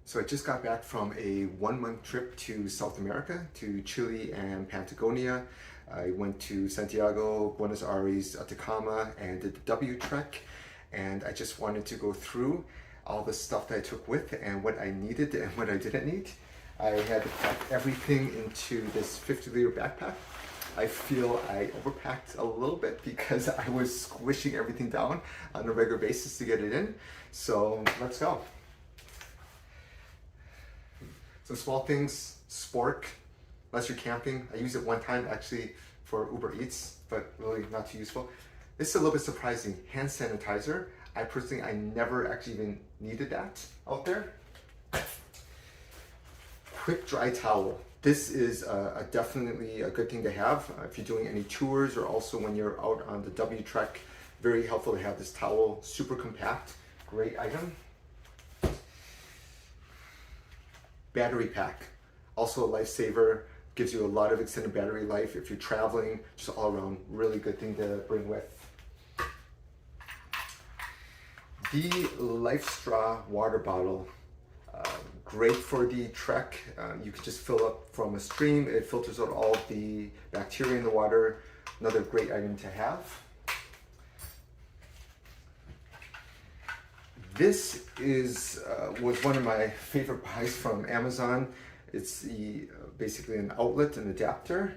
So I just got back from a 1 month trip to South America, to Chile and Patagonia. I went to Santiago, Buenos Aires, Atacama, and did the W Trek. And I just wanted to go through all the stuff that I took with and what I needed and what I didn't need. I had to pack everything into this 50-liter backpack. I feel I overpacked a little bit because I was squishing everything down on a regular basis to get it in. So let's go. Some small things, spork, unless you're camping. I used it one time actually for Uber Eats, but really not too useful. This is a little bit surprising. Hand sanitizer. I personally, I never actually even needed that out there. Quick dry towel. This is definitely a good thing to have if you're doing any tours or also when you're out on the W Trek. Very helpful to have this towel, super compact, great item. Battery pack, also a lifesaver, gives you a lot of extended battery life if you're traveling, just all around really good thing to bring with. The Life Straw water bottle, great for the trek. You can just fill up from a stream, it filters out all the bacteria in the water, another great item to have. This was one of my favorite buys from Amazon. It's basically an outlet, an adapter.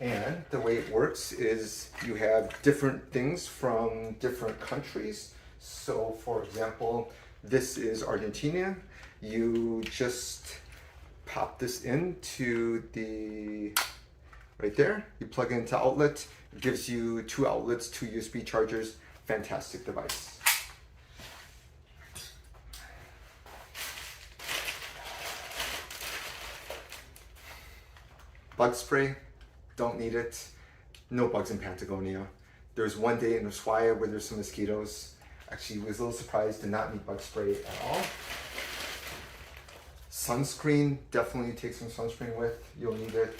And the way it works is you have different things from different countries. So for example, this is Argentina. You just pop this into right there. You plug it into outlet. It gives you 2 outlets, 2 USB chargers. Fantastic device. Bug spray, don't need it. No bugs in Patagonia. There's one day in Ushuaia where there's some mosquitoes. Actually, was a little surprised to not need bug spray at all. Sunscreen, definitely take some sunscreen with. You'll need it.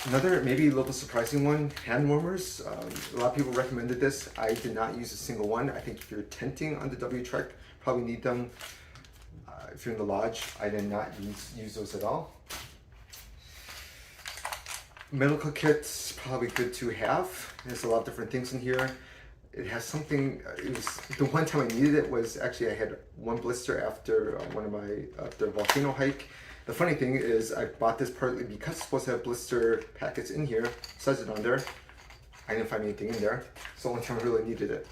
Another maybe a little bit surprising one, hand warmers. A lot of people recommended this. I did not use a single one. I think if you're tenting on the W Trek, probably need them. If you're in the lodge, I did not use those at all. Medical kits, probably good to have. There's a lot of different things in here. It has something, the one time I needed it was actually I had one blister after one of my, the volcano hike. The funny thing is I bought this partly because it's supposed to have blister packets in here, says it on there. I didn't find anything in there, so one time I really needed it.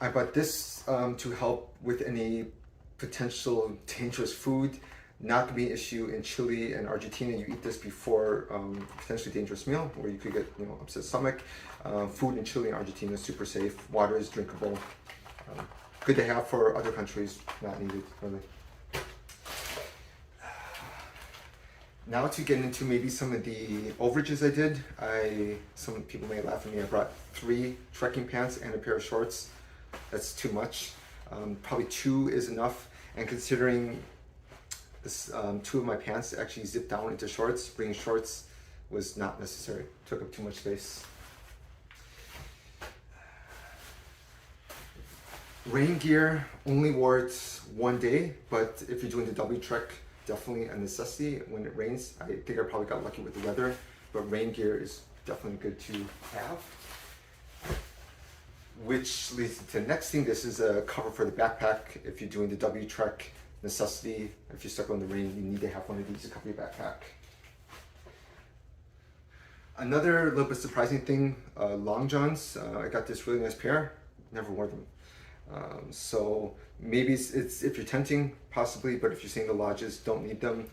I bought this to help with any potential dangerous food. Not gonna be an issue in Chile and Argentina. You eat this before potentially dangerous meal where you could get upset stomach. Food in Chile and Argentina is super safe. Water is drinkable. Good to have for other countries. Not needed really. Now to get into maybe some of the overages I did. Some people may laugh at me. I brought 3 trekking pants and a pair of shorts. That's too much. Probably 2 is enough. And considering this, 2 of my pants actually zipped down into shorts, bringing shorts was not necessary. Took up too much space. Rain gear, only wore it one day, but if you're doing the W Trek, definitely a necessity. When it rains, I think I probably got lucky with the weather, but rain gear is definitely good to have. Which leads to the next thing. This is a cover for the backpack. If you're doing the W Trek, necessity. If you're stuck on the rain, you need to have one of these to cover your backpack. Another little bit surprising thing, long johns. I got this really nice pair. Never wore them. So maybe it's if you're tenting, possibly, but if you're staying in the lodges, don't need them.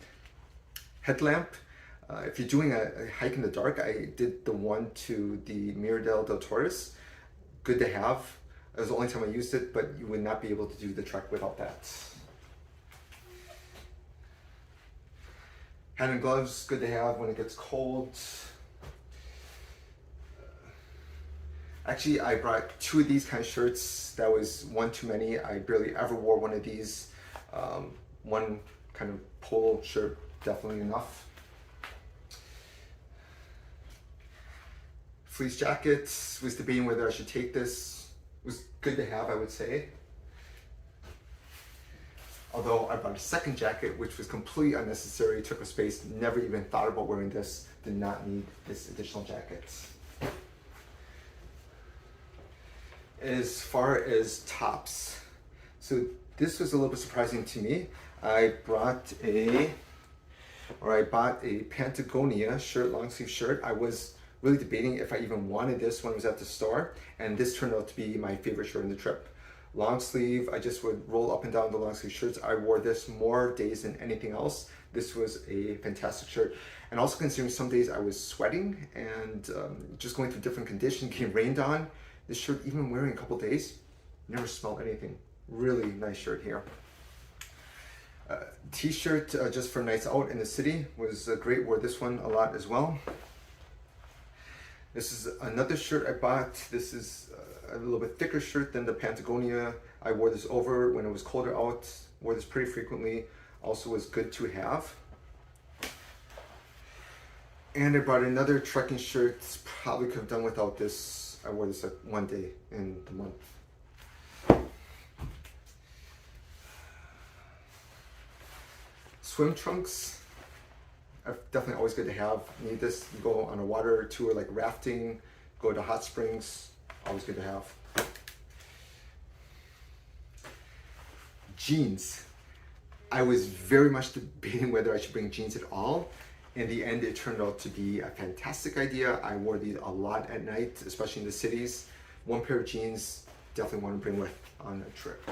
Headlamp. If you're doing a hike in the dark, I did the one to the Mirador del Torres. Good to have. It was the only time I used it, but you would not be able to do the trek without that. Hand and gloves, good to have when it gets cold. Actually, I brought 2 of these kind of shirts. That was one too many. I barely ever wore one of these. One kind of polo shirt, definitely enough. Fleece jackets, was debating whether I should take this. It was good to have, I would say. Although I bought a second jacket, which was completely unnecessary, took up space, never even thought about wearing this, did not need this additional jacket. As far as tops, so this was a little bit surprising to me. I bought a Patagonia shirt, long sleeve shirt. I was really debating if I even wanted this when I was at the store, and this turned out to be my favorite shirt in the trip. Long sleeve, I just would roll up and down the long sleeve shirts. I wore this more days than anything else. This was a fantastic shirt. And also considering some days I was sweating and just going through different conditions, getting rained on, this shirt, even wearing a couple days, never smelled anything. Really nice shirt here. T-shirt just for nights out in the city was great. Wore this one a lot as well. This is another shirt I bought. This is a little bit thicker shirt than the Patagonia. I wore this over when it was colder out. Wore this pretty frequently. Also was good to have. And I bought another trekking shirt. Probably could have done without this. I wore this like one day in the month. Swim trunks. Definitely always good to have. Need this. You go on a water tour like rafting, go to hot springs. Always good to have. Jeans. I was very much debating whether I should bring jeans at all. In the end, it turned out to be a fantastic idea. I wore these a lot at night, especially in the cities. One pair of jeans, definitely want to bring with on a trip.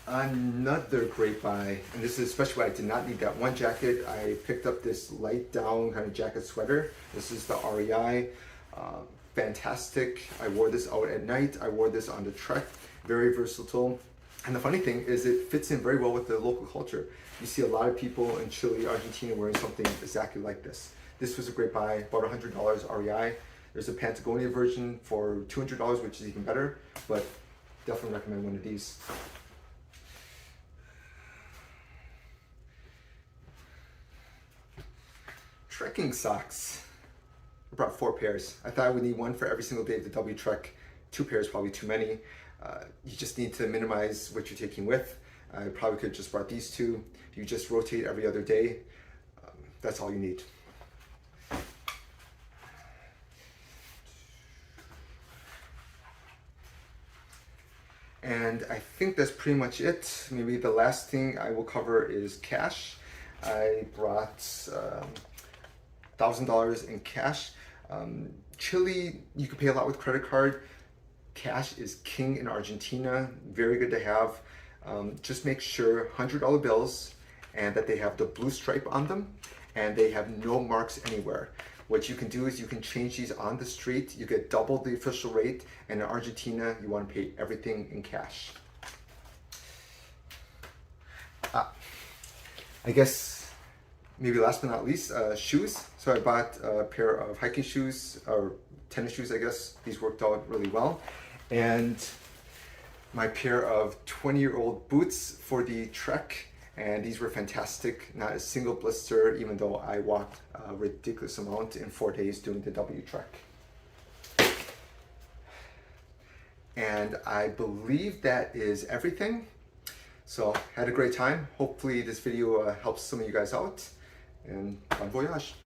Another great buy, and this is especially why I did not need that one jacket. I picked up this light down kind of jacket sweater. This is the REI. Fantastic. I wore this out at night. I wore this on the trek. Very versatile. And the funny thing is it fits in very well with the local culture. You see a lot of people in Chile, Argentina wearing something exactly like this. This was a great buy, about $100 REI. There's a Patagonia version for $200, which is even better, but definitely recommend one of these. Trekking socks. I brought 4 pairs. I thought I would need one for every single day of the W trek. 2 pairs probably too many. You just need to minimize what you're taking with. I probably could have just brought these 2. You just rotate every other day. That's all you need. And I think that's pretty much it. Maybe the last thing I will cover is cash. I brought $1,000 in cash. Chile, you can pay a lot with credit card. Cash is king in Argentina. Very good to have. Just make sure $100 bills and that they have the blue stripe on them and they have no marks anywhere. What you can do is you can change these on the street. You get double the official rate, and in Argentina, you want to pay everything in cash. I guess maybe last but not least, shoes. So I bought a pair of hiking shoes, or tennis shoes, I guess. These worked out really well. And my pair of 20-year-old boots for the trek. And these were fantastic. Not a single blister, even though I walked a ridiculous amount in 4 days doing the W trek. And I believe that is everything. So had a great time. Hopefully this video helps some of you guys out. And bon voyage.